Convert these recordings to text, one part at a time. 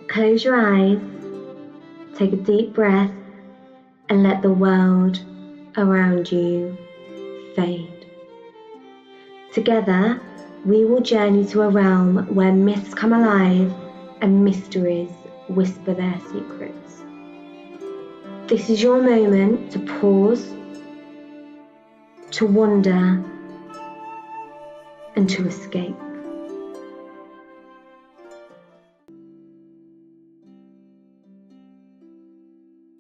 Close your eyes, take a deep breath, and let the world around you fade. Together, we will journey to a realm where myths come alive and mysteries whisper their secrets. This is your moment to pause, to wonder, and to escape.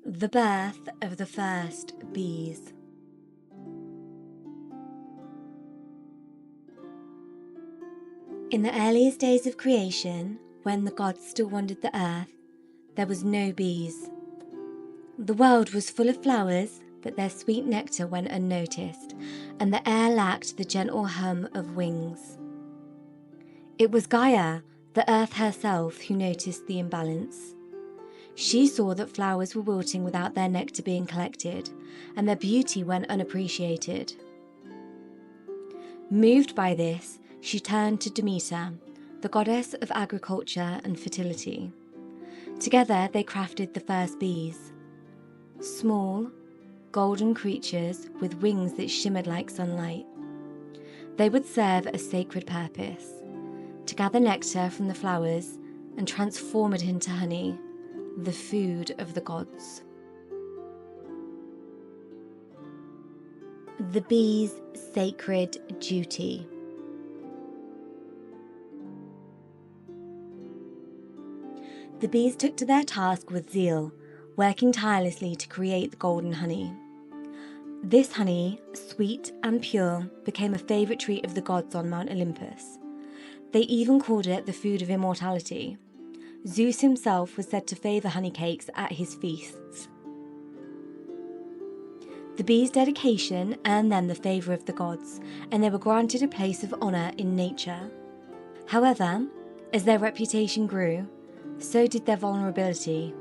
The birth of the first bees. In the earliest days of creation, when the gods still wandered the earth, there was no bees. The world was full of flowers, but their sweet nectar went unnoticed, and the air lacked the gentle hum of wings. It was Gaia, the earth herself, who noticed the imbalance. She saw that flowers were wilting without their nectar being collected, and their beauty went unappreciated. Moved by this, she turned to Demeter, the goddess of agriculture and fertility. Together they crafted the first bees. Small, golden creatures with wings that shimmered like sunlight. They would serve a sacred purpose, to gather nectar from the flowers and transform it into honey, the food of the gods. The bee's sacred duty. The bees took to their task with zeal, working tirelessly to create the golden honey. This honey, sweet and pure, became a favourite treat of the gods on Mount Olympus. They even called it the food of immortality. Zeus himself was said to favour honey cakes at his feasts. The bees' dedication earned them the favour of the gods, and they were granted a place of honour in nature. However, as their reputation grew, so did their vulnerability.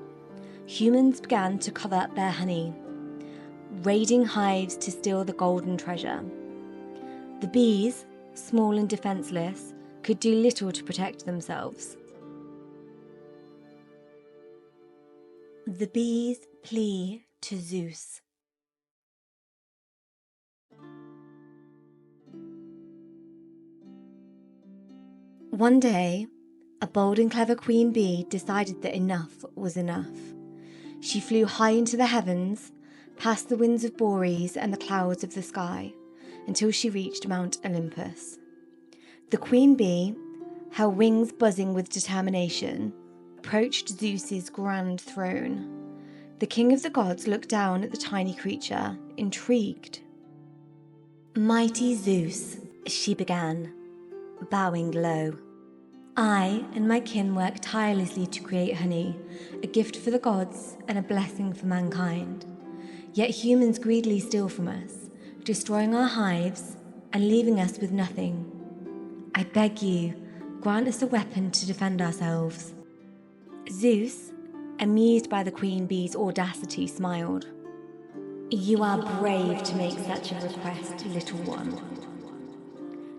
Humans began to covet their honey, raiding hives to steal the golden treasure. The bees, small and defenceless, could do little to protect themselves. The bees' plea to Zeus. One day, a bold and clever queen bee decided that enough was enough. She flew high into the heavens, past the winds of Boreas and the clouds of the sky, until she reached Mount Olympus. The queen bee, her wings buzzing with determination, approached Zeus's grand throne. The king of the gods looked down at the tiny creature, intrigued. "Mighty Zeus," she began, bowing low. "I and my kin work tirelessly to create honey, a gift for the gods and a blessing for mankind. Yet humans greedily steal from us, destroying our hives and leaving us with nothing. I beg you, grant us a weapon to defend ourselves." Zeus, amused by the queen bee's audacity, smiled. "You are brave to make such a request, little one.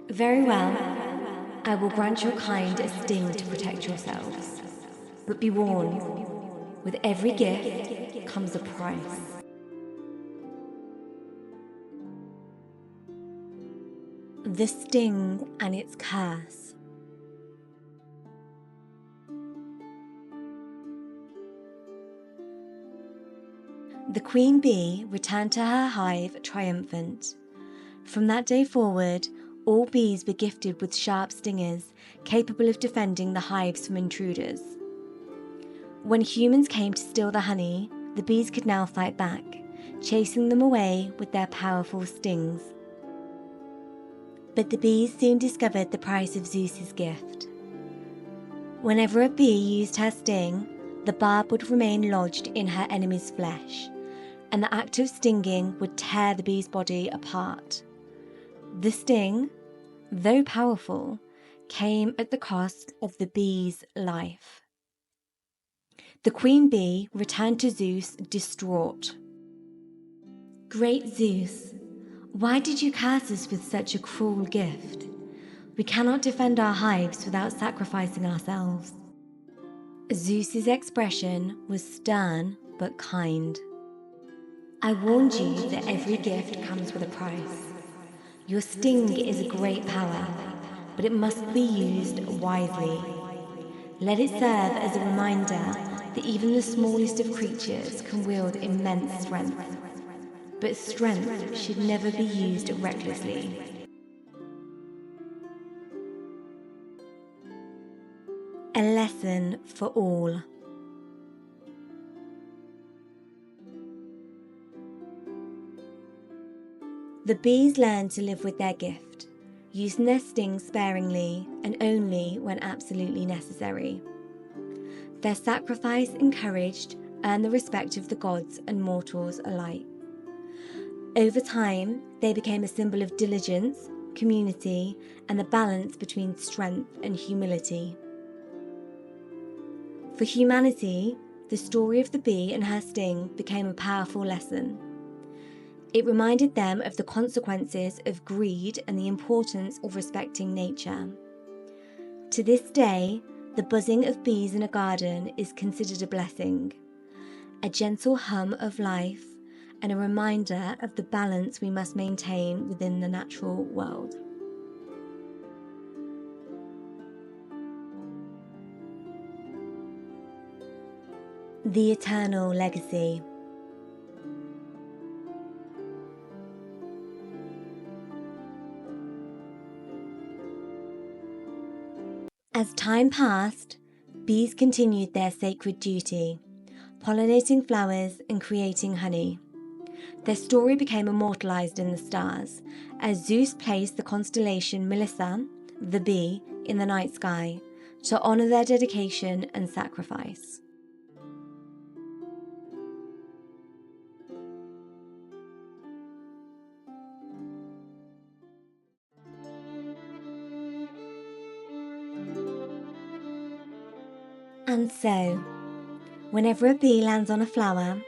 Very well, I will grant your kind a sting to protect yourselves. But be warned, with every gift comes a price." The sting and its curse. The queen bee returned to her hive triumphant. From that day forward, all bees were gifted with sharp stingers capable of defending the hives from intruders. When humans came to steal the honey, the bees could now fight back, chasing them away with their powerful stings. But the bees soon discovered the price of Zeus's gift. Whenever a bee used her sting, the barb would remain lodged in her enemy's flesh, and the act of stinging would tear the bee's body apart. The sting, though powerful, came at the cost of the bee's life. The queen bee returned to Zeus distraught. "Great Zeus, why did you curse us with such a cruel gift? We cannot defend our hives without sacrificing ourselves." Zeus's expression was stern but kind. "I warned you that every gift comes with a price. Your sting is a great power, but it must be used wisely. Let it serve as a reminder that even the smallest of creatures can wield immense strength. But strength should never be used recklessly." A lesson for all. The bees learn to live with their gift, using their stings sparingly and only when absolutely necessary. Their sacrifice and courage earn the respect of the gods and mortals alike. Over time, they became a symbol of diligence, community, and the balance between strength and humility. For humanity, the story of the bee and her sting became a powerful lesson. It reminded them of the consequences of greed and the importance of respecting nature. To this day, the buzzing of bees in a garden is considered a blessing, a gentle hum of life, and a reminder of the balance we must maintain within the natural world. The eternal legacy. As time passed, bees continued their sacred duty, pollinating flowers and creating honey. Their story became immortalized in the stars, as Zeus placed the constellation Melissa, the bee, in the night sky to honor their dedication and sacrifice. And so, whenever a bee lands on a flower,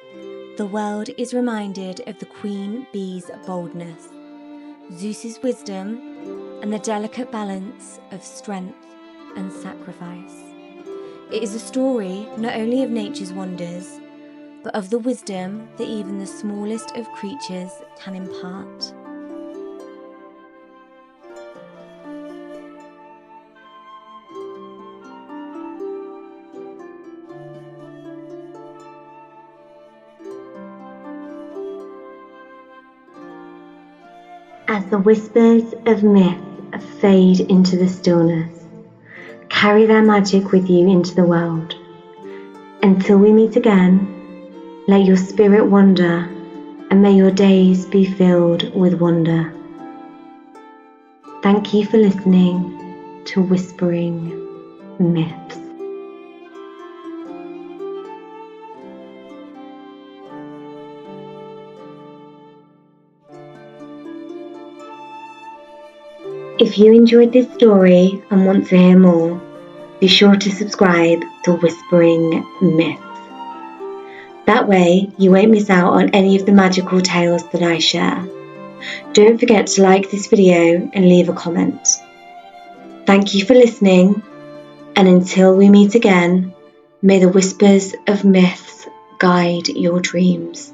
the world is reminded of the queen bee's boldness, Zeus's wisdom, and the delicate balance of strength and sacrifice. It is a story not only of nature's wonders, but of the wisdom that even the smallest of creatures can impart. As the whispers of myth fade into the stillness, carry their magic with you into the world. Until we meet again, let your spirit wander, and may your days be filled with wonder. Thank you for listening to Whispering Myths. If you enjoyed this story and want to hear more, be sure to subscribe to Whispering Myths. That way, you won't miss out on any of the magical tales that I share. Don't forget to like this video and leave a comment. Thank you for listening, and until we meet again, may the whispers of myths guide your dreams.